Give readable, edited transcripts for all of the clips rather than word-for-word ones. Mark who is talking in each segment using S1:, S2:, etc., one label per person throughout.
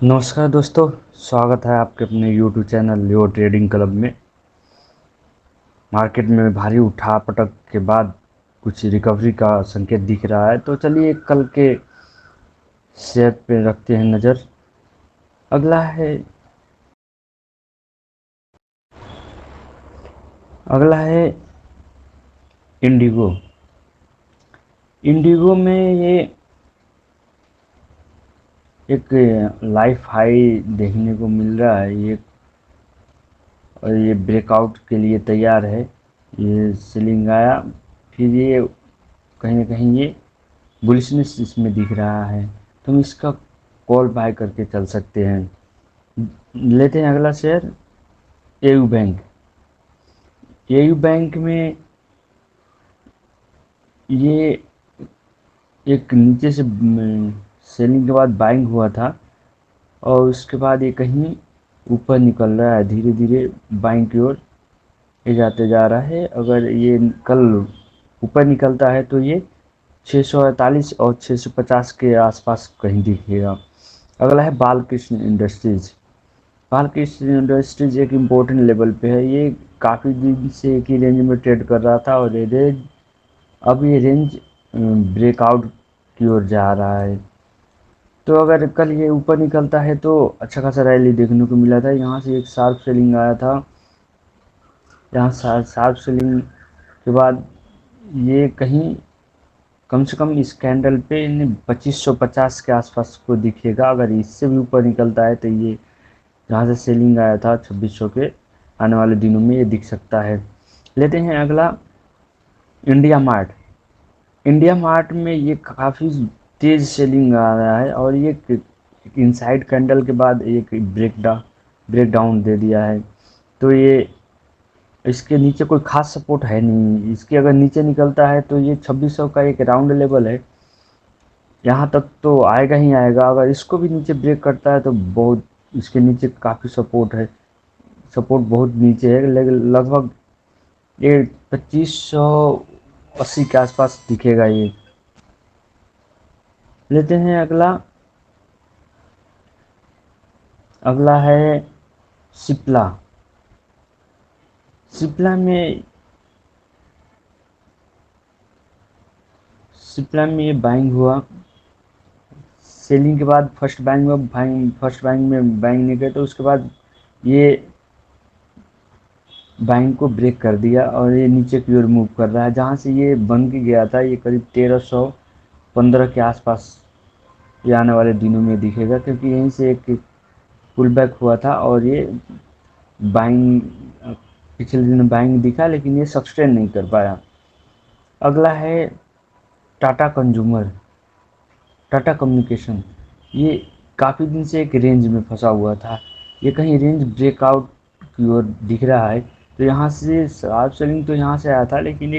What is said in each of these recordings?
S1: नमस्कार दोस्तों। स्वागत है आपके अपने यूट्यूब चैनल लियो ट्रेडिंग क्लब में। मार्केट में भारी उठापटक के बाद कुछ रिकवरी का संकेत दिख रहा है, तो चलिए कल के शेयर पे रखते हैं नज़र। अगला है अगला है इंडिगो। इंडिगो में ये एक लाइफ हाई देखने को मिल रहा है ये, और ये ब्रेकआउट के लिए तैयार है। ये सेलिंग आया, फिर ये कहीं ना कहीं ये बुलिशनेस इसमें दिख रहा है, तो हम इसका कॉल बाय करके चल सकते हैं। लेते हैं अगला share AU bank. AU bank में ये एक नीचे से सेलिंग के बाद बाइंग हुआ था, और उसके बाद ये कहीं ऊपर निकल रहा है, धीरे धीरे बाइंग की ओर ये जाते जा रहा है। अगर ये कल ऊपर निकलता है तो ये 648 और 650 के आसपास कहीं दिखेगा। अगला है बालकृष्ण इंडस्ट्रीज। बालकृष्ण इंडस्ट्रीज एक इम्पोर्टेंट लेवल पे है। ये काफ़ी दिन से एक ही रेंज में ट्रेड कर रहा था, और ये रेंज अब ये रेंज ब्रेकआउट की ओर जा रहा है। तो अगर कल ये ऊपर निकलता है तो अच्छा खासा रैली देखने को मिला था। यहाँ से एक शार्प सेलिंग आया था, यहाँ शार्प सेलिंग के बाद ये कहीं कम से कम इस कैंडल पे 2550 के आसपास को दिखेगा। अगर इससे भी ऊपर निकलता है तो ये जहाँ से सेलिंग आया था 2600 के, आने वाले दिनों में ये दिख सकता है। लेते हैं अगला इंडिया मार्ट। इंडिया मार्ट में ये काफ़ी तेज़ सेलिंग आ रहा है, और ये इनसाइड कैंडल के बाद एक ब्रेकडाउन दे दिया है। तो ये इसके नीचे कोई खास सपोर्ट है नहीं। इसके अगर नीचे निकलता है तो ये 2600 का एक राउंड लेवल है, यहाँ तक तो आएगा ही आएगा। अगर इसको भी नीचे ब्रेक करता है तो बहुत इसके नीचे काफ़ी सपोर्ट है, सपोर्ट बहुत नीचे है, लेकिन लगभग ये 2580 के आसपास दिखेगा ये। लेते हैं अगला। अगला है सिप्ला। सिप्ला में सिप्ला में ये बाइंग हुआ, सेलिंग के बाद फर्स्ट बाइंग में बाइंग नहीं गए, तो उसके बाद ये बाइंग को ब्रेक कर दिया और ये नीचे की ओर मूव कर रहा है। जहाँ से ये बन के गया था ये करीब 1315 के आसपास ये आने वाले दिनों में दिखेगा, क्योंकि यहीं से एक पुल बैक हुआ था, और ये बाइंग पिछले दिन बाइंग दिखा, लेकिन ये सस्टेन नहीं कर पाया। अगला है टाटा कंज्यूमर, टाटा कम्युनिकेशन। ये काफ़ी दिन से एक रेंज में फंसा हुआ था, ये कहीं रेंज ब्रेकआउट की ओर दिख रहा है। तो यहाँ से शार्प सेलिंग तो यहाँ से आया था, लेकिन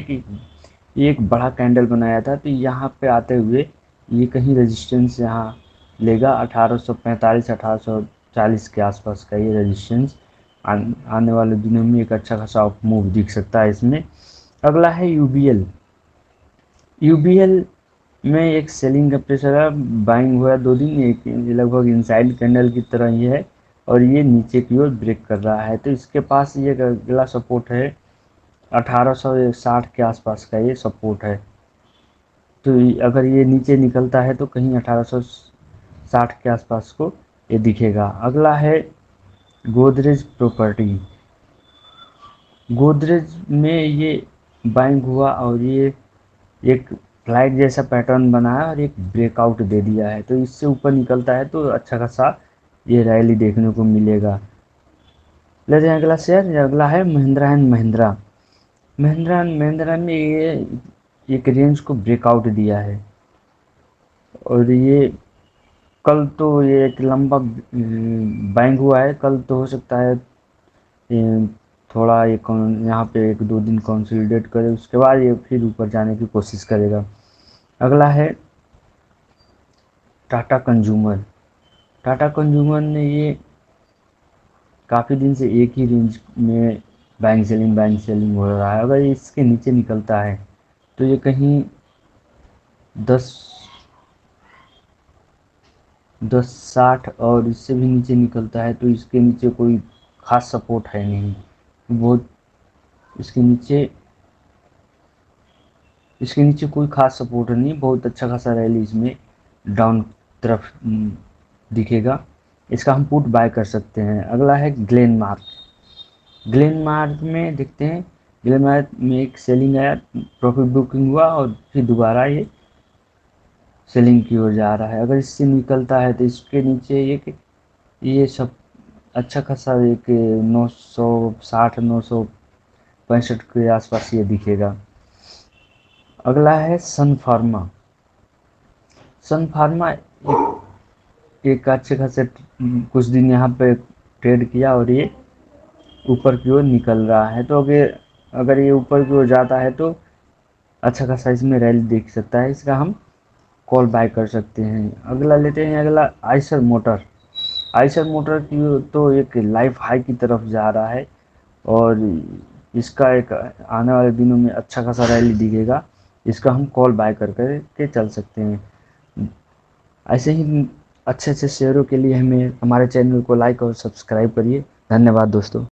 S1: एक बड़ा कैंडल बनाया था, तो यहाँ पे आते हुए ये कहीं रेजिस्टेंस यहाँ लेगा 1845 1840 के आसपास का ये रेजिस्टेंस। आने वाले दिनों में एक अच्छा खासा अप मूव दिख सकता है इसमें। अगला है यूबीएल। यूबीएल में एक सेलिंग का प्रेशर है, बाइंग हुआ 2 दिन, एक लगभग इनसाइड कैंडल की तरह ही है, और ये नीचे की ओर ब्रेक कर रहा है। तो इसके पास ये अगला सपोर्ट है 1860 के आसपास का ये सपोर्ट है। तो अगर ये नीचे निकलता है तो कहीं 1860 के आसपास को ये दिखेगा। अगला है गोदरेज प्रॉपर्टी। गोदरेज में ये बाइंग हुआ, और ये एक फ्लाइट जैसा पैटर्न बना है और एक ब्रेकआउट दे दिया है। तो इससे ऊपर निकलता है तो अच्छा खासा ये रैली देखने को मिलेगा। लेते हैं अगला शेयर। अगला है महिंद्रा एंड महिंद्रा। महिंद्रा एंड महिंद्रा में ये एक रेंज को ब्रेकआउट दिया है, और ये कल तो ये एक लंबा बाइंग हुआ है। कल तो हो सकता है ये थोड़ा ये यहाँ पे 1-2 दिन कंसोलिडेट करे, उसके बाद ये फिर ऊपर जाने की कोशिश करेगा। अगला है टाटा कंज्यूमर। टाटा कंज्यूमर ने ये काफ़ी दिन से एक ही रेंज में बैंक सेलिंग हो रहा है। अगर इसके नीचे निकलता है तो ये कहीं 10 1060 और इससे भी नीचे निकलता है, तो इसके नीचे कोई खास सपोर्ट है नहीं। बहुत इसके नीचे इसके नीचे कोई खास सपोर्ट नहीं, बहुत अच्छा खासा रैली इसमें डाउन तरफ दिखेगा। इसका हम पुट बाय कर सकते हैं। अगला है ग्लेनमार्क में देखते हैं। ग्लेनमार्क में एक सेलिंग आया, प्रॉफिट बुकिंग हुआ और फिर दोबारा ये सेलिंग की ओर जा रहा है। अगर इससे निकलता है तो इसके नीचे ये सब अच्छा खासा एक 960 965 के आसपास ये दिखेगा। अगला है सन फार्मा। सन फार्मा एक अच्छे खासे कुछ दिन यहाँ पे ट्रेड किया और ये ऊपर की ओर निकल रहा है। तो अगर अगर ये ऊपर की ओर जाता है तो अच्छा खासा इसमें रैली देख सकता है। इसका हम कॉल बाय कर सकते हैं। अगला लेते हैं, अगला आइसर मोटर। आइसर मोटर की तो एक लाइफ हाई की तरफ जा रहा है और इसका एक आने वाले दिनों में अच्छा खासा रैली दिखेगा। इसका हम कॉल बाय कर के चल सकते हैं। ऐसे ही अच्छे अच्छे शेयरों के लिए हमें हमारे चैनल को लाइक और सब्सक्राइब करिए। धन्यवाद दोस्तों।